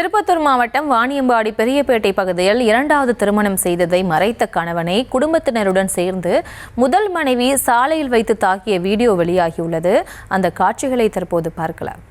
திருப்பத்தூர் மாவட்டம் வாணியம்பாடி பெரியபேட்டை பகுதியில் இரண்டாவது திருமணம் செய்ததை மறைத்த கணவனை குடும்பத்தினருடன் சேர்ந்து முதல் மனைவி சாலையில் வைத்து தாக்கிய வீடியோ வெளியாகியுள்ளது. அந்த காட்சிகளை தற்போது பார்க்கலாம்.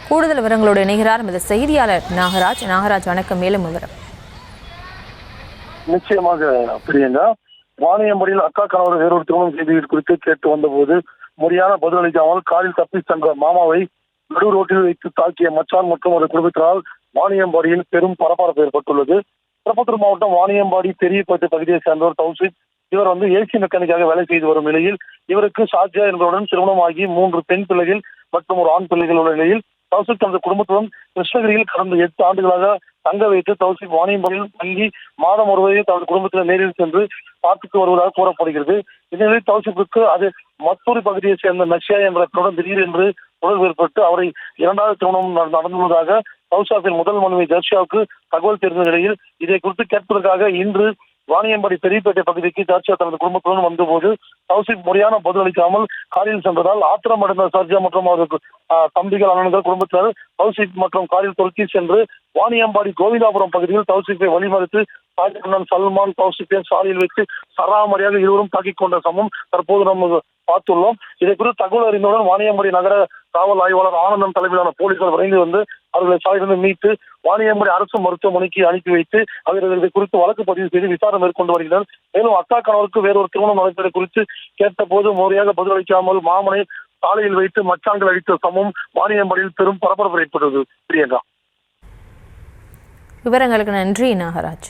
கூடுதல் விவரங்களோடு இணைகிறார் நமது செய்தியாளர் நாகராஜ். வணக்கம். மேலும் விவரம். நிச்சயமாக பிரியங்கா, வாணியம்பாடியில் அக்கா கணவர் வேறொரு திருமணம் செய்தது குறித்து கேட்டு வந்தபோது முறையான பதிலளிக்காமல் காரில் தப்பி சென்ற மாமாவை நடு ரோட்டில் வைத்து தாக்கிய மச்சான் மற்றும் ஒரு குடும்பத்தினால் வாணியம்பாடியில் பெரும் பரபரப்பு ஏற்பட்டுள்ளது. திருப்பத்தூர் மாவட்டம் வாணியம்பாடி பெரியபேட்டை பகுதியை சேர்ந்தவர் தௌசிப். இவர் ஏசி மெக்கானிக்காக வேலை செய்து வரும் நிலையில் இவருக்கு ஷாஜியா என்பவருடன் திருமணமாகி 3 பெண் பிள்ளைகள் மற்றும் ஒரு ஆண் பிள்ளைகள் உள்ள நிலையில் தௌசிப் தனது குடும்பத்துடன் கிருஷ்ணகிரியில் கடந்த 8 ஆண்டுகளாக தங்க வைத்து தௌசிப் வாணியம்பாடியில் தங்கி மாதம் ஒருவரையும் தனது குடும்பத்தில் நேரில் சென்று பார்த்துட்டு வருவதாக கூறப்படுகிறது. இந்நிலையில் தௌசிப்புக்கு அது மத்தூர் பகுதியை சேர்ந்த நக்ஷியா என்ற பெண்ணுடன் திடீரென்று தொடர்பு ஏற்பட்டு அவரை இரண்டாவது திருமணம் நடந்துள்ளதாக தௌசாப்பின் முதல் மனைவி தர்ஷியாவுக்கு தகவல் தெரிந்த நிலையில் இதை குறித்து கேட்பதற்காக இன்று வாணியம்பாடி பெரியபேட்டை பகுதிக்கு தர்ஷியா தனது குடும்பத்துடன் வந்தபோது தௌசிப் முறையான பதிலளிக்காமல் காரில் சென்றதால் ஆத்திரம் அடைந்த சர்ஜா மற்றும் அவருக்கு தம்பிகள் அண்ணன்கள் குடும்பத்தினர் தௌசிப் மற்றும் காரில் தொல்கி சென்று வாணியம்பாடி கோவிந்தாபுரம் பகுதியில் தௌசிப்பை வழிமறித்து அண்ணன் சல்மான் தௌசிப்பை சாலையில் வைத்து சராமரியாக இருவரும் தாக்கிக் கொண்ட சமம் தற்போது நம்ம பார்த்துள்ளோம். இதை குறித்து தகவல் அறிந்தவுடன் வாணியம்பாடி நகர காவல் ஆய்வாளர் ஆனந்தன் தலைமையிலான போலீசார் விரைந்து வந்து அவர்களை சாலையிலிருந்து மீட்டு வாணியம்பாடி அரசு மருத்துவமனைக்கு அனுப்பி வைத்து அவர்கள் குறித்து வழக்கு பதிவு செய்து விசாரணை மேற்கொண்டு வருகின்றனர். மேலும் அக்கா கணவருக்கு வேறொரு திருமணம் நடப்பதை குறித்து கேட்டபோது முறையாக பதிலளிக்காமல் மாமனை சாலையில் வைத்து மச்சான்கள் அடித்த சமம் வாணியம்பாடியில் பெரும் பரபரப்பு ஏற்பட்டது. பிரியங்கா, விவரங்களுக்கு நன்றி நாகராஜ்.